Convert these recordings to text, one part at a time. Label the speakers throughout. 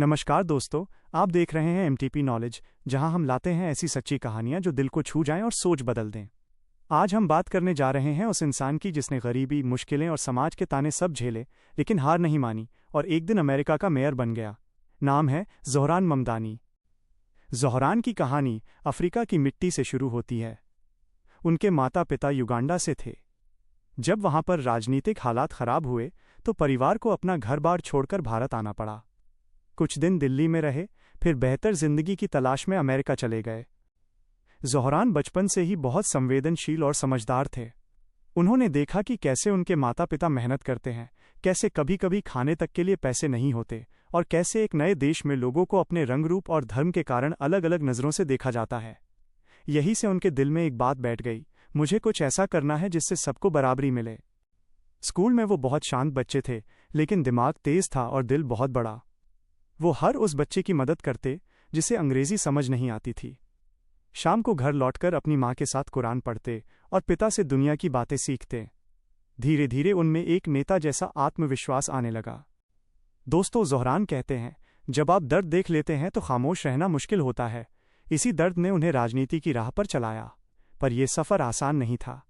Speaker 1: नमस्कार दोस्तों, आप देख रहे हैं एमटीपी नॉलेज, जहां हम लाते हैं ऐसी सच्ची कहानियां जो दिल को छू जाएं और सोच बदल दें। आज हम बात करने जा रहे हैं उस इंसान की जिसने गरीबी, मुश्किलें और समाज के ताने सब झेले, लेकिन हार नहीं मानी और एक दिन अमेरिका का मेयर बन गया। नाम है ज़ोहरान ममदानी। ज़ोहरान की कहानी अफ्रीका की मिट्टी से शुरू होती है। उनके माता पिता युगांडा से थे। जब वहां पर राजनीतिक हालात खराब हुए तो परिवार को अपना घर बार छोड़कर भारत आना पड़ा। कुछ दिन दिल्ली में रहे, फिर बेहतर जिंदगी की तलाश में अमेरिका चले गए। ज़ोहरान बचपन से ही बहुत संवेदनशील और समझदार थे। उन्होंने देखा कि कैसे उनके माता पिता मेहनत करते हैं, कैसे कभी कभी खाने तक के लिए पैसे नहीं होते, और कैसे एक नए देश में लोगों को अपने रंग रूप और धर्म के कारण अलग अलग नज़रों से देखा जाता है। यही से उनके दिल में एक बात बैठ गई, मुझे कुछ ऐसा करना है जिससे सबको बराबरी मिले। स्कूल में वो बहुत शांत बच्चे थे, लेकिन दिमाग तेज था और दिल बहुत बड़ा। वो हर उस बच्चे की मदद करते जिसे अंग्रेजी समझ नहीं आती थी। शाम को घर लौटकर अपनी माँ के साथ कुरान पढ़ते और पिता से दुनिया की बातें सीखते। धीरे धीरे उनमें एक नेता जैसा आत्मविश्वास आने लगा। दोस्तों, ज़ोहरान कहते हैं, जब आप दर्द देख लेते हैं तो खामोश रहना मुश्किल होता है। इसी दर्द ने उन्हें राजनीति की राह पर चलाया, पर यह सफ़र आसान नहीं था।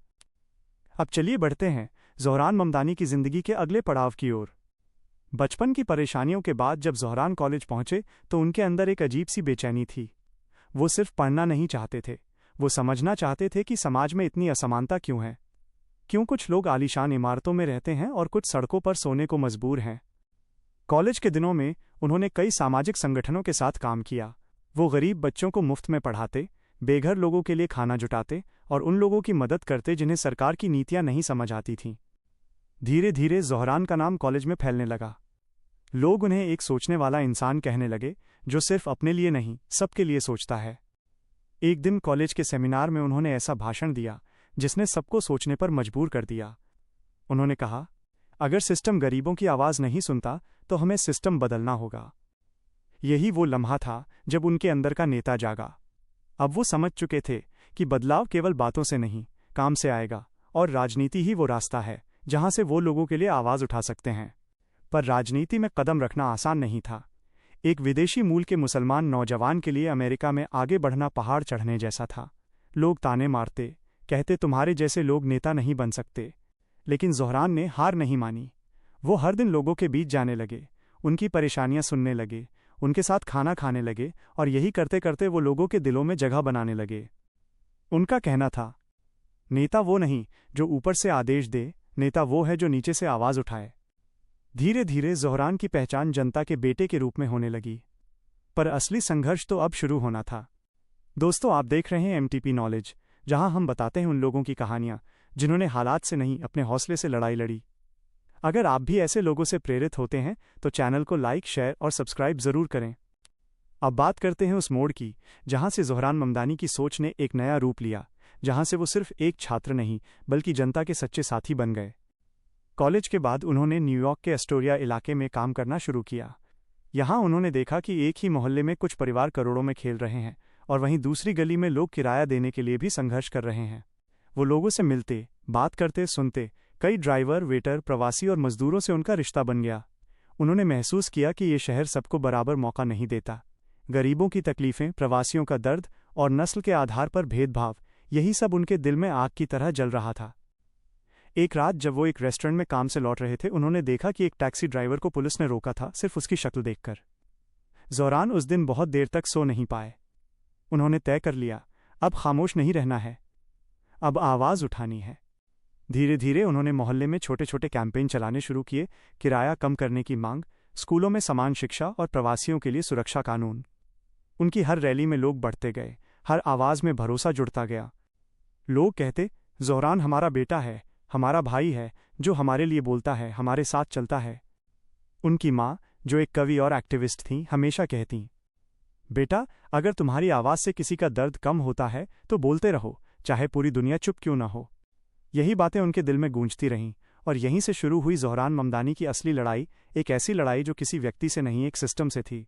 Speaker 1: अब चलिए बढ़ते हैं ज़ोहरान ममदानी की जिंदगी के अगले पड़ाव की ओर। बचपन की परेशानियों के बाद जब ज़ोहरान कॉलेज पहुंचे तो उनके अंदर एक अजीब सी बेचैनी थी। वो सिर्फ पढ़ना नहीं चाहते थे, वो समझना चाहते थे कि समाज में इतनी असमानता क्यों है। क्यों कुछ लोग आलीशान इमारतों में रहते हैं और कुछ सड़कों पर सोने को मजबूर हैं। कॉलेज के दिनों में उन्होंने कई सामाजिक संगठनों के साथ काम किया। वो गरीब बच्चों को मुफ्त में पढ़ाते, बेघर लोगों के लिए खाना जुटाते और उन लोगों की मदद करते जिन्हें सरकार की नीतियां नहीं समझ आती थीं। धीरे धीरे ज़ोहरान का नाम कॉलेज में फैलने लगा। लोग उन्हें एक सोचने वाला इंसान कहने लगे, जो सिर्फ अपने लिए नहीं, सबके लिए सोचता है। एक दिन कॉलेज के सेमिनार में उन्होंने ऐसा भाषण दिया जिसने सबको सोचने पर मजबूर कर दिया। उन्होंने कहा, अगर सिस्टम गरीबों की आवाज़ नहीं सुनता तो हमें सिस्टम बदलना होगा। यही वो लम्हा था जब उनके अंदर का नेता जागा। अब वो समझ चुके थे कि बदलाव केवल बातों से नहीं, काम से आएगा, और राजनीति ही वो रास्ता है जहां से वो लोगों के लिए आवाज़ उठा सकते हैं। पर राजनीति में कदम रखना आसान नहीं था। एक विदेशी मूल के मुसलमान नौजवान के लिए अमेरिका में आगे बढ़ना पहाड़ चढ़ने जैसा था। लोग ताने मारते, कहते तुम्हारे जैसे लोग नेता नहीं बन सकते। लेकिन ज़ोहरान ने हार नहीं मानी। वो हर दिन लोगों के बीच जाने लगे, उनकी परेशानियां सुनने लगे, उनके साथ खाना खाने लगे, और यही करते करते वो लोगों के दिलों में जगह बनाने लगे। उनका कहना था, नेता वो नहीं जो ऊपर से आदेश दे, नेता वो है जो नीचे से आवाज़ उठाए। धीरे धीरे ज़ोहरान की पहचान जनता के बेटे के रूप में होने लगी। पर असली संघर्ष तो अब शुरू होना था। दोस्तों, आप देख रहे हैं एमटीपी नॉलेज, जहां हम बताते हैं उन लोगों की कहानियां जिन्होंने हालात से नहीं, अपने हौसले से लड़ाई लड़ी। अगर आप भी ऐसे लोगों से प्रेरित होते हैं तो चैनल को लाइक, शेयर और सब्सक्राइब ज़रूर करें। अब बात करते हैं उस मोड़ की जहां से ज़ोहरान ममदानी की सोच ने एक नया रूप लिया, जहां से वो सिर्फ एक छात्र नहीं बल्कि जनता के सच्चे साथी बन गए। कॉलेज के बाद उन्होंने न्यूयॉर्क के एस्टोरिया इलाके में काम करना शुरू किया। यहाँ उन्होंने देखा कि एक ही मोहल्ले में कुछ परिवार करोड़ों में खेल रहे हैं और वहीं दूसरी गली में लोग किराया देने के लिए भी संघर्ष कर रहे हैं। वो लोगों से मिलते, बात करते, सुनते। कई ड्राइवर, वेटर, प्रवासी और मजदूरों से उनका रिश्ता बन गया। उन्होंने महसूस किया कि ये शहर सबको बराबर मौका नहीं देता। गरीबों की तकलीफें, प्रवासियों का दर्द और नस्ल के आधार पर भेदभाव, यही सब उनके दिल में आग की तरह जल रहा था। एक रात जब वो एक रेस्टोरेंट में काम से लौट रहे थे, उन्होंने देखा कि एक टैक्सी ड्राइवर को पुलिस ने रोका था, सिर्फ उसकी शक्ल देखकर। ज़ोहरान उस दिन बहुत देर तक सो नहीं पाए। उन्होंने तय कर लिया, अब खामोश नहीं रहना है, अब आवाज़ उठानी है। धीरे धीरे उन्होंने मोहल्ले में छोटे छोटे कैंपेन चलाने शुरू किए, किराया कम करने की मांग, स्कूलों में समान शिक्षा और प्रवासियों के लिए सुरक्षा कानून। उनकी हर रैली में लोग बढ़ते गए, हर आवाज़ में भरोसा जुड़ता गया। लोग कहते, ज़ोहरान हमारा बेटा है, हमारा भाई है, जो हमारे लिए बोलता है, हमारे साथ चलता है। उनकी माँ, जो एक कवि और एक्टिविस्ट थीं, हमेशा कहती, बेटा, अगर तुम्हारी आवाज़ से किसी का दर्द कम होता है तो बोलते रहो, चाहे पूरी दुनिया चुप क्यों ना हो। यही बातें उनके दिल में गूंजती रहीं, और यहीं से शुरू हुई ज़ोहरान ममदानी की असली लड़ाई, एक ऐसी लड़ाई जो किसी व्यक्ति से नहीं, एक सिस्टम से थी।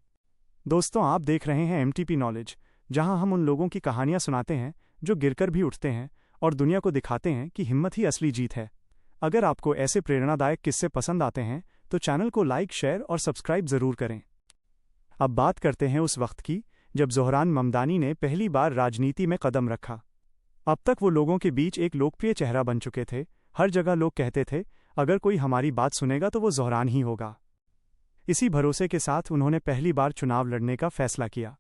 Speaker 1: दोस्तों, आप देख रहे हैं एमटीपी नॉलेज, जहां हम उन लोगों की कहानियां सुनाते हैं जो गिरकर भी उठते हैं और दुनिया को दिखाते हैं कि हिम्मत ही असली जीत है। अगर आपको ऐसे प्रेरणादायक किस्से पसंद आते हैं तो चैनल को लाइक, शेयर और सब्सक्राइब ज़रूर करें। अब बात करते हैं उस वक्त की जब ज़ोहरान ममदानी ने पहली बार राजनीति में कदम रखा। अब तक वो लोगों के बीच एक लोकप्रिय चेहरा बन चुके थे। हर जगह लोग कहते थे, अगर कोई हमारी बात सुनेगा तो वो ज़ोहरान ही होगा। इसी भरोसे के साथ उन्होंने पहली बार चुनाव लड़ने का फैसला किया।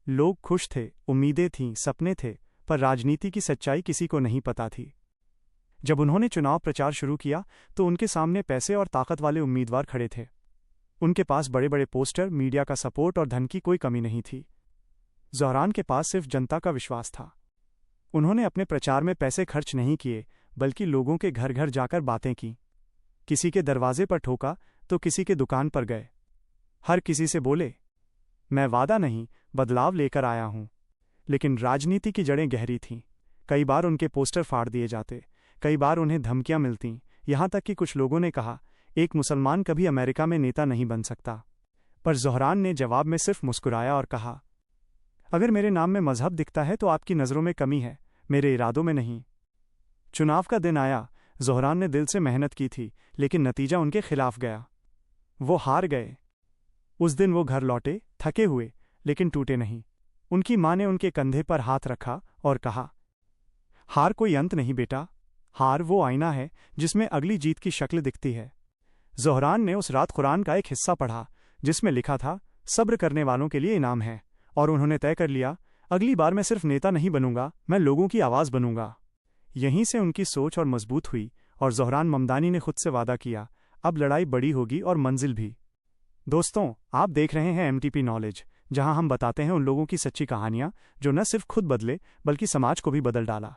Speaker 1: लोग खुश थे, उम्मीदें थीं, सपने थे, पर राजनीति की सच्चाई किसी को नहीं पता थी। जब उन्होंने चुनाव प्रचार शुरू किया तो उनके सामने पैसे और ताकत वाले उम्मीदवार खड़े थे। उनके पास बड़े बड़े पोस्टर, मीडिया का सपोर्ट और धन की कोई कमी नहीं थी। ज़ोहरान के पास सिर्फ जनता का विश्वास था। उन्होंने अपने प्रचार में पैसे खर्च नहीं किए, बल्कि लोगों के घर घर जाकर बातें की। किसी के दरवाजे पर ठोका तो किसी के दुकान पर गए। हर किसी से बोले, मैं वादा नहीं, बदलाव लेकर आया हूं। लेकिन राजनीति की जड़ें गहरी थीं। कई बार उनके पोस्टर फाड़ दिए जाते, कई बार उन्हें धमकियां मिलतीं, यहां तक कि कुछ लोगों ने कहा, एक मुसलमान कभी अमेरिका में नेता नहीं बन सकता। पर ज़ोहरान ने जवाब में सिर्फ मुस्कुराया और कहा, अगर मेरे नाम में मजहब दिखता है तो आपकी नज़रों में कमी है, मेरे इरादों में नहीं। चुनाव का दिन आया। ज़ोहरान ने दिल से मेहनत की थी, लेकिन नतीजा उनके खिलाफ गया। वो हार गए। उस दिन वो घर लौटे, थके हुए, लेकिन टूटे नहीं। उनकी माँ ने उनके कंधे पर हाथ रखा और कहा, हार कोई अंत नहीं बेटा, हार वो आईना है जिसमें अगली जीत की शक्ल दिखती है। ज़ोहरान ने उस रात कुरान का एक हिस्सा पढ़ा जिसमें लिखा था, सब्र करने वालों के लिए इनाम है। और उन्होंने तय कर लिया, अगली बार मैं सिर्फ नेता नहीं बनूंगा, मैं लोगों की आवाज़ बनूंगा। यहीं से उनकी सोच और मजबूत हुई और ज़ोहरान ममदानी ने खुद से वादा किया, अब लड़ाई बड़ी होगी और मंजिल भी। दोस्तों, आप देख रहे हैं एमटीपी नॉलेज, जहां हम बताते हैं उन लोगों की सच्ची कहानियां जो न सिर्फ खुद बदले बल्कि समाज को भी बदल डाला।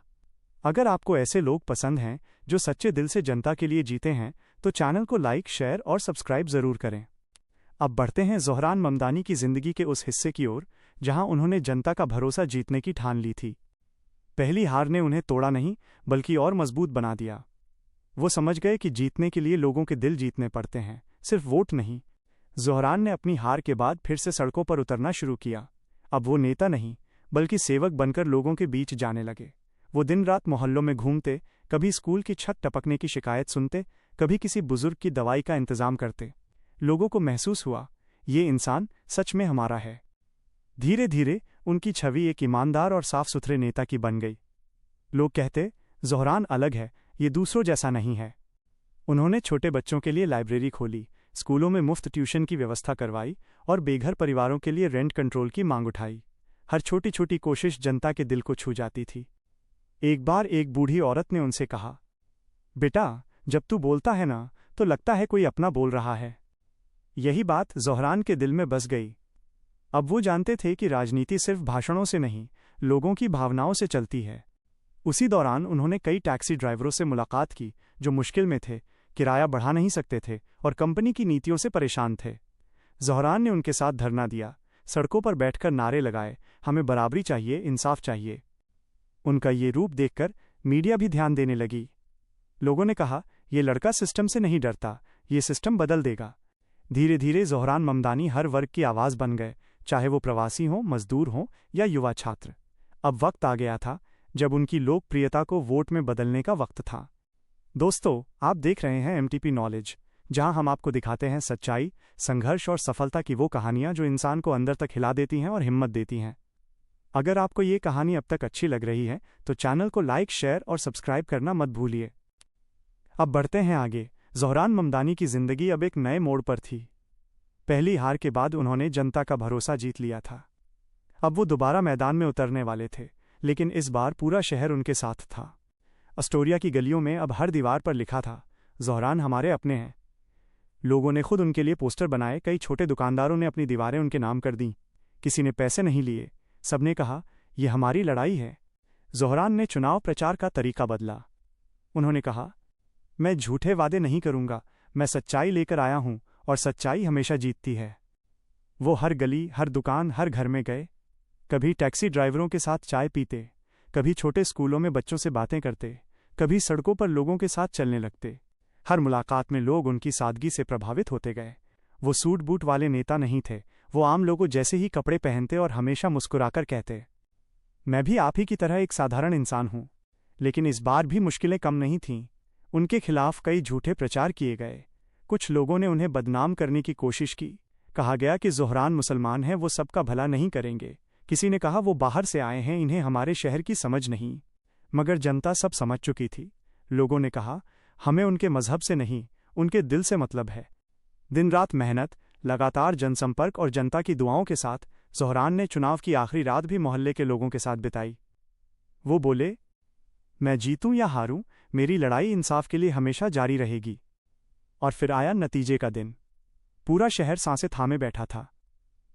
Speaker 1: अगर आपको ऐसे लोग पसंद हैं जो सच्चे दिल से जनता के लिए जीते हैं तो चैनल को लाइक, शेयर और सब्सक्राइब ज़रूर करें। अब बढ़ते हैं ज़ोहरान ममदानी की ज़िंदगी के उस हिस्से की ओर जहां उन्होंने जनता का भरोसा जीतने की ठान ली थी। पहली हार ने उन्हें तोड़ा नहीं बल्कि और मजबूत बना दिया। वो समझ गए कि जीतने के लिए लोगों के दिल जीतने पड़ते हैं, सिर्फ वोट नहीं। ज़ोहरान ने अपनी हार के बाद फिर से सड़कों पर उतरना शुरू किया। अब वो नेता नहीं बल्कि सेवक बनकर लोगों के बीच जाने लगे। वो दिन रात मोहल्लों में घूमते, कभी स्कूल की छत टपकने की शिकायत सुनते, कभी किसी बुजुर्ग की दवाई का इंतजाम करते। लोगों को महसूस हुआ, ये इंसान सच में हमारा है। धीरे धीरे उनकी छवि एक ईमानदार और साफ सुथरे नेता की बन गई। लोग कहते, ज़ोहरान अलग है, ये दूसरों जैसा नहीं है। उन्होंने छोटे बच्चों के लिए लाइब्रेरी खोली, स्कूलों में मुफ्त ट्यूशन की व्यवस्था करवाई और बेघर परिवारों के लिए रेंट कंट्रोल की मांग उठाई। हर छोटी छोटी कोशिश जनता के दिल को छू जाती थी। एक बार एक बूढ़ी औरत ने उनसे कहा, बेटा, जब तू बोलता है ना तो लगता है कोई अपना बोल रहा है। यही बात ज़ोहरान के दिल में बस गई। अब वो जानते थे कि राजनीति सिर्फ भाषणों से नहीं, लोगों की भावनाओं से चलती है। उसी दौरान उन्होंने कई टैक्सी ड्राइवरों से मुलाकात की जो मुश्किल में थे, किराया बढ़ा नहीं सकते थे और कंपनी की नीतियों से परेशान थे। ज़ोहरान ने उनके साथ धरना दिया, सड़कों पर बैठकर नारे लगाए, हमें बराबरी चाहिए, इंसाफ चाहिए। उनका ये रूप देखकर मीडिया भी ध्यान देने लगी। लोगों ने कहा, ये लड़का सिस्टम से नहीं डरता, ये सिस्टम बदल देगा। धीरे धीरे ज़ोहरान ममदानी हर वर्ग की आवाज़ बन गए, चाहे वो प्रवासी हों, मजदूर हों या युवा छात्र। अब वक्त आ गया था जब उनकी लोकप्रियता को वोट में बदलने का वक्त था। दोस्तों, आप देख रहे हैं एमटीपी नॉलेज, जहां हम आपको दिखाते हैं सच्चाई, संघर्ष और सफलता की वो कहानियां जो इंसान को अंदर तक हिला देती हैं और हिम्मत देती हैं। अगर आपको ये कहानी अब तक अच्छी लग रही है तो चैनल को लाइक, शेयर और सब्सक्राइब करना मत भूलिए। अब बढ़ते हैं आगे। ज़ोहरान ममदानी की जिंदगी अब एक नए मोड़ पर थी। पहली हार के बाद उन्होंने जनता का भरोसा जीत लिया था। अब वो दोबारा मैदान में उतरने वाले थे, लेकिन इस बार पूरा शहर उनके साथ था। अस्टोरिया की गलियों में अब हर दीवार पर लिखा था, ज़ोहरान हमारे अपने हैं। लोगों ने खुद उनके लिए पोस्टर बनाए, कई छोटे दुकानदारों ने अपनी दीवारें उनके नाम कर दीं। किसी ने पैसे नहीं लिए, सबने कहा, यह हमारी लड़ाई है। ज़ोहरान ने चुनाव प्रचार का तरीका बदला। उन्होंने कहा, मैं झूठे वादे नहीं करूंगा, मैं सच्चाई लेकर आया हूं और सच्चाई हमेशा जीतती है। वो हर गली, हर दुकान, हर घर में गए। कभी टैक्सी ड्राइवरों के साथ चाय पीते, कभी छोटे स्कूलों में बच्चों से बातें करते, कभी सड़कों पर लोगों के साथ चलने लगते। हर मुलाकात में लोग उनकी सादगी से प्रभावित होते गए। वो सूट बूट वाले नेता नहीं थे, वो आम लोगों जैसे ही कपड़े पहनते और हमेशा मुस्कुराकर कहते, मैं भी आप ही की तरह एक साधारण इंसान हूं। लेकिन इस बार भी मुश्किलें कम नहीं थीं। उनके खिलाफ कई झूठे प्रचार किए गए। कुछ लोगों ने उन्हें बदनाम करने की कोशिश की, कहा गया कि ज़ोहरान मुसलमान हैं, वो सबका भला नहीं करेंगे। किसी ने कहा वो बाहर से आए हैं, इन्हें हमारे शहर की समझ नहीं। मगर जनता सब समझ चुकी थी। लोगों ने कहा हमें उनके मजहब से नहीं, उनके दिल से मतलब है। दिन रात मेहनत, लगातार जनसंपर्क और जनता की दुआओं के साथ ज़ोहरान ने चुनाव की आखिरी रात भी मोहल्ले के लोगों के साथ बिताई। वो बोले, मैं जीतूं या हारूं, मेरी लड़ाई इंसाफ के लिए हमेशा जारी रहेगी। और फिर आया नतीजे का दिन। पूरा शहर सांसें थामे बैठा था।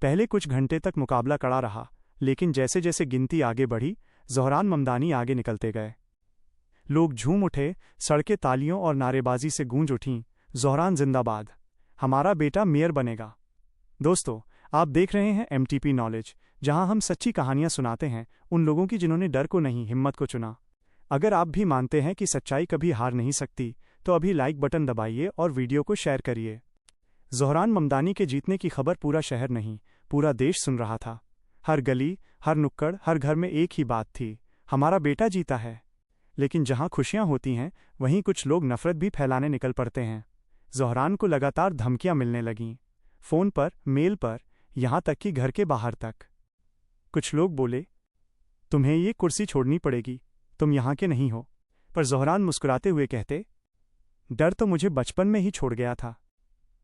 Speaker 1: पहले कुछ घंटे तक मुकाबला कड़ा रहा, लेकिन जैसे जैसे गिनती आगे बढ़ी, ज़ोहरान ममदानी आगे निकलते गए। लोग झूम उठे, सड़कें तालियों और नारेबाजी से गूंज उठीं, ज़ोहरान जिंदाबाद, हमारा बेटा मेयर बनेगा। दोस्तों, आप देख रहे हैं MTP नॉलेज, जहां हम सच्ची कहानियां सुनाते हैं उन लोगों की जिन्होंने डर को नहीं, हिम्मत को चुना। अगर आप भी मानते हैं कि सच्चाई कभी हार नहीं सकती, तो अभी लाइक बटन दबाइए और वीडियो को शेयर करिए। ज़ोहरान ममदानी के जीतने की खबर पूरा शहर नहीं, पूरा देश सुन रहा था। हर गली, हर नुक्कड़, हर घर में एक ही बात थी, हमारा बेटा जीता है। लेकिन जहां खुशियां होती हैं, वहीं कुछ लोग नफरत भी फैलाने निकल पड़ते हैं। ज़ोहरान को लगातार धमकियां मिलने लगीं, फ़ोन पर, मेल पर, यहां तक कि घर के बाहर तक। कुछ लोग बोले, तुम्हें ये कुर्सी छोड़नी पड़ेगी, तुम यहाँ के नहीं हो। पर ज़ोहरान मुस्कुराते हुए कहते, डर तो मुझे बचपन में ही छोड़ गया था।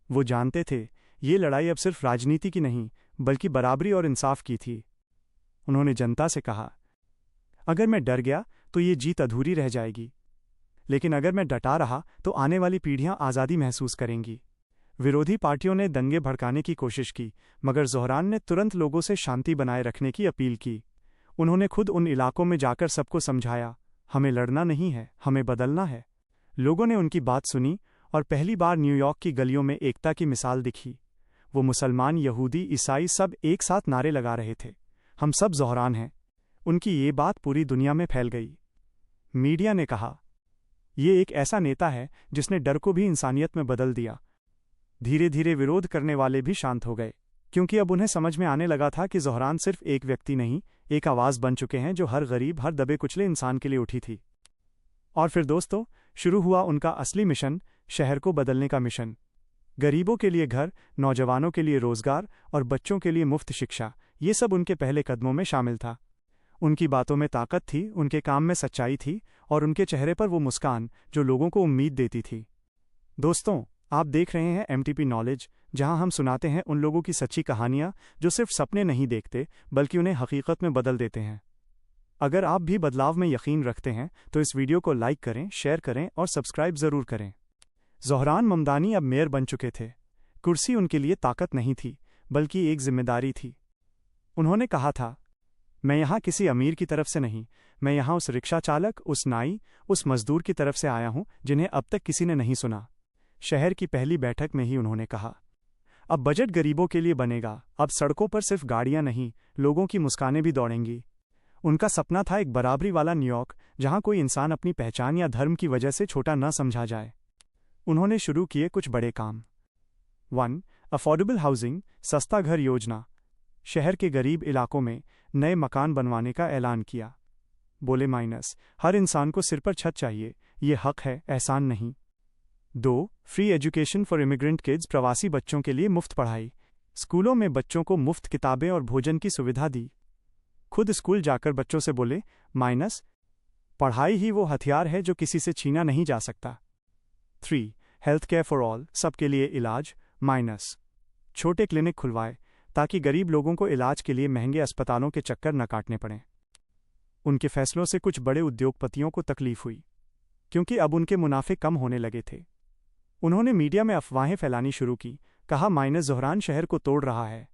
Speaker 1: वो जानते थे ये लड़ाई अब सिर्फ राजनीति की नहीं, बल्कि बराबरी और इंसाफ की थी। उन्होंने जनता से कहा, अगर मैं डर गया तो ये जीत अधूरी रह जाएगी, लेकिन अगर मैं डटा रहा तो आने वाली पीढ़ियां आज़ादी महसूस करेंगी। विरोधी पार्टियों ने दंगे भड़काने की कोशिश की, मगर ज़ोहरान ने तुरंत लोगों से शांति बनाए रखने की अपील की। उन्होंने खुद उन इलाकों में जाकर सबको समझाया, हमें लड़ना नहीं है, हमें बदलना है। लोगों ने उनकी बात सुनी और पहली बार न्यूयॉर्क की गलियों में एकता की मिसाल दिखी। वो मुसलमान, यहूदी, ईसाई सब एक साथ नारे लगा रहे थे, हम सब ज़ोहरान हैं। उनकी ये बात पूरी दुनिया में फैल गई। मीडिया ने कहा, ये एक ऐसा नेता है जिसने डर को भी इंसानियत में बदल दिया। धीरे धीरे विरोध करने वाले भी शांत हो गए, क्योंकि अब उन्हें समझ में आने लगा था कि ज़ोहरान सिर्फ एक व्यक्ति नहीं, एक आवाज़ बन चुके हैं जो हर गरीब, हर दबे कुचले इंसान के लिए उठी थी। और फिर दोस्तों, शुरू हुआ उनका असली मिशन, शहर को बदलने का मिशन। गरीबों के लिए घर, नौजवानों के लिए रोजगार और बच्चों के लिए मुफ्त शिक्षा, ये सब उनके पहले कदमों में शामिल था। उनकी बातों में ताकत थी, उनके काम में सच्चाई थी, और उनके चेहरे पर वो मुस्कान जो लोगों को उम्मीद देती थी। दोस्तों, आप देख रहे हैं MTP नॉलेज, जहां हम सुनाते हैं उन लोगों की सच्ची कहानियां जो सिर्फ सपने नहीं देखते, बल्कि उन्हें हकीकत में बदल देते हैं। अगर आप भी बदलाव में यकीन रखते हैं तो इस वीडियो को लाइक करें, शेयर करें और सब्सक्राइब ज़रूर करें। ज़ोहरान ममदानी अब मेयर बन चुके थे। कुर्सी उनके लिए ताकत नहीं थी, बल्कि एक जिम्मेदारी थी। उन्होंने कहा था, मैं यहाँ किसी अमीर की तरफ से नहीं, मैं यहाँ उस रिक्शा चालक, उस नाई, उस मजदूर की तरफ से आया हूँ जिन्हें अब तक किसी ने नहीं सुना। शहर की पहली बैठक में ही उन्होंने कहा, अब बजट गरीबों के लिए बनेगा, अब सड़कों पर सिर्फ गाड़ियां नहीं, लोगों की मुस्कानें भी दौड़ेंगी। उनका सपना था एक बराबरी वाला न्यूयॉर्क, जहां कोई इंसान अपनी पहचान या धर्म की वजह से छोटा न समझा जाए। उन्होंने शुरू किए कुछ बड़े काम। 1. अफोर्डेबल हाउसिंग, सस्ता घर योजना। शहर के गरीब इलाकों में नए मकान बनवाने का ऐलान किया। बोले, हर इंसान को सिर पर छत चाहिए, ये हक है, एहसान नहीं। 2. Free education for immigrant kids, प्रवासी बच्चों के लिए मुफ्त पढ़ाई। स्कूलों में बच्चों को मुफ्त किताबें और भोजन की सुविधा दी। खुद स्कूल जाकर बच्चों से बोले, पढ़ाई ही वो हथियार है जो किसी से छीना नहीं जा सकता। 3. हेल्थ केयर फॉर ऑल, सबके लिए इलाज। छोटे क्लिनिक खुलवाए ताकि गरीब लोगों को इलाज के लिए महंगे अस्पतालों के चक्कर न काटने पड़ें। उनके फैसलों से कुछ बड़े उद्योगपतियों को तकलीफ हुई, क्योंकि अब उनके मुनाफे कम होने लगे थे। उन्होंने मीडिया में अफवाहें फैलानी शुरू की, कहा ज़ोहरान शहर को तोड़ रहा है।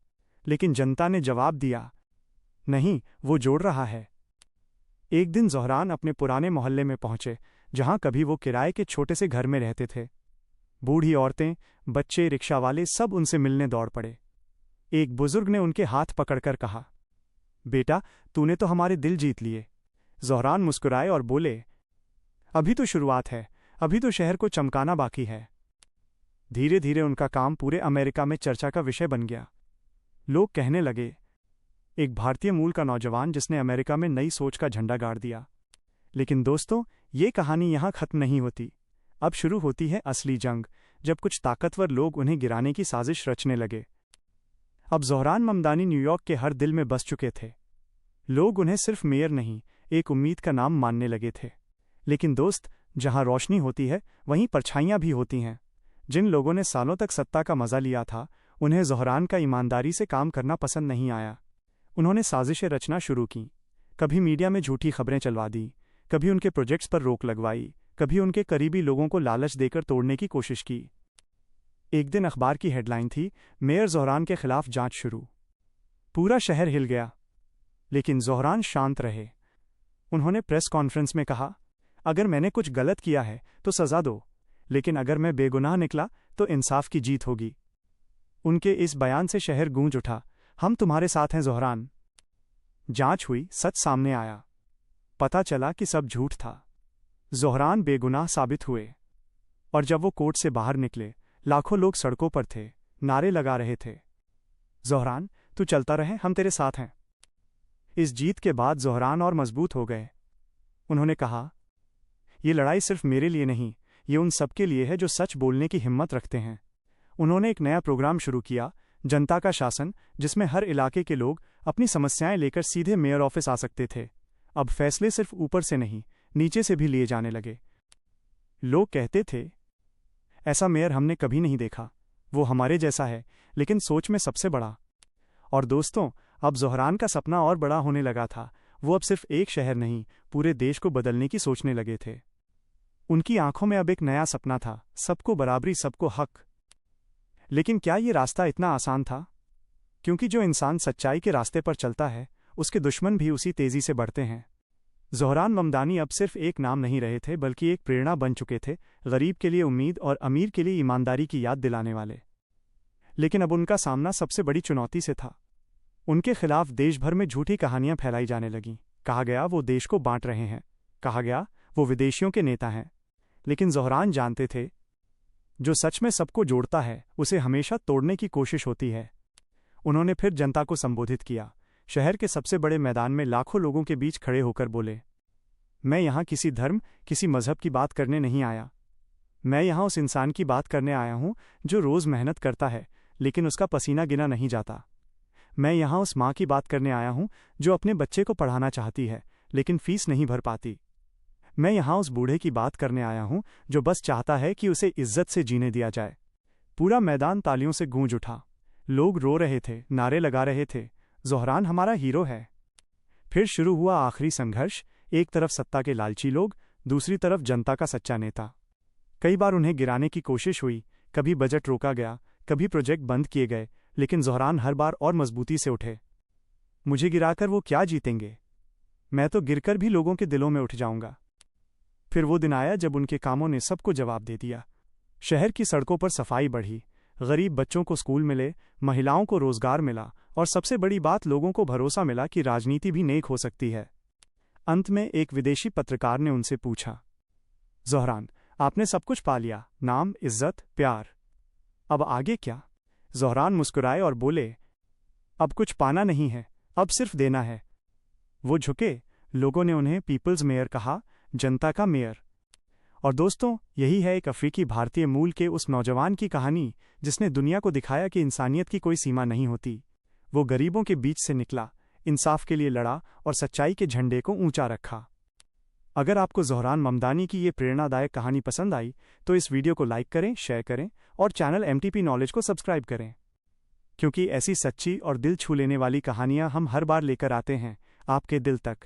Speaker 1: लेकिन जनता ने जवाब दिया, नहीं, वो जोड़ रहा है। एक दिन ज़ोहरान अपने पुराने मोहल्ले में पहुंचे, जहां कभी वो किराए के छोटे से घर में रहते थे। बूढ़ी औरतें, बच्चे, रिक्शावाले सब उनसे मिलने दौड़ पड़े। एक बुजुर्ग ने उनके हाथ पकड़कर कहा, बेटा, तूने तो हमारे दिल जीत लिए। ज़ोहरान मुस्कुराए और बोले, अभी तो शुरुआत है, अभी तो शहर को चमकाना बाकी है। धीरे धीरे उनका काम पूरे अमेरिका में चर्चा का विषय बन गया। लोग कहने लगे, एक भारतीय मूल का नौजवान जिसने अमेरिका में नई सोच का झंडा गाड़ दिया। लेकिन दोस्तों, ये कहानी यहाँ खत्म नहीं होती। अब शुरू होती है असली जंग, जब कुछ ताकतवर लोग उन्हें गिराने की साजिश रचने लगे। अब ज़ोहरान ममदानी न्यूयॉर्क के हर दिल में बस चुके थे। लोग उन्हें सिर्फ मेयर नहीं, एक उम्मीद का नाम मानने लगे थे। लेकिन दोस्त, जहां रोशनी होती है वहीं परछाइयां भी होती हैं। जिन लोगों ने सालों तक सत्ता का मजा लिया था, उन्हें ज़ोहरान का ईमानदारी से काम करना पसंद नहीं आया। उन्होंने साजिशें रचना शुरू की। कभी मीडिया में झूठी खबरें चलवा दी, कभी उनके प्रोजेक्ट्स पर रोक लगवाई, कभी उनके करीबी लोगों को लालच देकर तोड़ने की कोशिश की। एक दिन अखबार की हेडलाइन थी, मेयर ज़ोहरान के खिलाफ जांच शुरू। पूरा शहर हिल गया, लेकिन ज़ोहरान शांत रहे। उन्होंने प्रेस कॉन्फ्रेंस में कहा, अगर मैंने कुछ गलत किया है तो सज़ा दो, लेकिन अगर मैं बेगुनाह निकला तो इंसाफ की जीत होगी। उनके इस बयान से शहर गूंज उठा, हम तुम्हारे साथ हैं ज़ोहरान। जांच हुई, सच सामने आया। पता चला कि सब झूठ था। ज़ोहरान बेगुनाह साबित हुए। और जब वो कोर्ट से बाहर निकले, लाखों लोग सड़कों पर थे, नारे लगा रहे थे, ज़ोहरान तू चलता रहे, हम तेरे साथ हैं। इस जीत के बाद ज़ोहरान और मजबूत हो गए। उन्होंने कहा, ये लड़ाई सिर्फ मेरे लिए नहीं, ये उन सब के लिए है जो सच बोलने की हिम्मत रखते हैं। उन्होंने एक नया प्रोग्राम शुरू किया, जनता का शासन, जिसमें हर इलाके के लोग अपनी समस्याएं लेकर सीधे मेयर ऑफिस आ सकते थे। अब फैसले सिर्फ ऊपर से नहीं, नीचे से भी लिए जाने लगे। लोग कहते थे, ऐसा मेयर हमने कभी नहीं देखा, वो हमारे जैसा है, लेकिन सोच में सबसे बड़ा। और दोस्तों, अब ज़ोहरान का सपना और बड़ा होने लगा था। वो अब सिर्फ एक शहर नहीं, पूरे देश को बदलने की सोचने लगे थे। उनकी आंखों में अब एक नया सपना था, सबको बराबरी, सबको हक। लेकिन क्या ये रास्ता इतना आसान था? क्योंकि जो इंसान सच्चाई के रास्ते पर चलता है, उसके दुश्मन भी उसी तेजी से बढ़ते हैं। ज़ोहरान ममदानी अब सिर्फ एक नाम नहीं रहे थे, बल्कि एक प्रेरणा बन चुके थे, गरीब के लिए उम्मीद और अमीर के लिए ईमानदारी की याद दिलाने वाले। लेकिन अब उनका सामना सबसे बड़ी चुनौती से था। उनके खिलाफ देश भर में झूठी कहानियां फैलाई जाने लगीं। कहा गया वो देश को बांट रहे हैं, कहा गया वो विदेशियों के नेता हैं। लेकिन ज़ोहरान जानते थे, जो सच में सबको जोड़ता है, उसे हमेशा तोड़ने की कोशिश होती है। उन्होंने फिर जनता को संबोधित किया। शहर के सबसे बड़े मैदान में लाखों लोगों के बीच खड़े होकर बोले, मैं यहाँ किसी धर्म, किसी मजहब की बात करने नहीं आया। मैं यहाँ उस इंसान की बात करने आया हूँ जो रोज़ मेहनत करता है, लेकिन उसका पसीना गिना नहीं जाता। मैं यहाँ उस माँ की बात करने आया हूँ जो अपने बच्चे को पढ़ाना चाहती है, लेकिन फीस नहीं भर पाती। मैं यहाँ उस बूढ़े की बात करने आया हूँ जो बस चाहता है कि उसे इज्जत से जीने दिया जाए। पूरा मैदान तालियों से गूंज उठा। लोग रो रहे थे, नारे लगा रहे थे, ज़ोहरान हमारा हीरो है। फिर शुरू हुआ आखिरी संघर्ष। एक तरफ सत्ता के लालची लोग, दूसरी तरफ जनता का सच्चा नेता। कई बार उन्हें गिराने की कोशिश हुई, कभी बजट रोका गया, कभी प्रोजेक्ट बंद किए गए, लेकिन ज़ोहरान हर बार और मजबूती से उठे। मुझे गिराकर वो क्या जीतेंगे? मैं तो गिरकर भी लोगों के दिलों में उठ जाऊंगा। फिर वो दिन आया जब उनके कामों ने सबको जवाब दे दिया। शहर की सड़कों पर सफाई बढ़ी, गरीब बच्चों को स्कूल मिले, महिलाओं को रोजगार मिला, और सबसे बड़ी बात, लोगों को भरोसा मिला कि राजनीति भी नेक हो सकती है। अंत में एक विदेशी पत्रकार ने उनसे पूछा, ज़ोहरान, आपने सब कुछ पा लिया, नाम, इज्जत, प्यार, अब आगे क्या? ज़ोहरान मुस्कुराए और बोले, अब कुछ पाना नहीं है, अब सिर्फ देना है। वो झुके। लोगों ने उन्हें पीपल्स मेयर कहा, जनता का मेयर। और दोस्तों, यही है एक अफ्रीकी भारतीय मूल के उस नौजवान की कहानी जिसने दुनिया को दिखाया कि इंसानियत की कोई सीमा नहीं होती। वो गरीबों के बीच से निकला, इंसाफ के लिए लड़ा और सच्चाई के झंडे को ऊंचा रखा। अगर आपको ज़ोहरान ममदानी की ये प्रेरणादायक कहानी पसंद आई तो इस वीडियो को लाइक करें, शेयर करें और चैनल MTP नॉलेज को सब्सक्राइब करें, क्योंकि ऐसी सच्ची और दिल छू लेने वाली कहानियां हम हर बार लेकर आते हैं आपके दिल तक।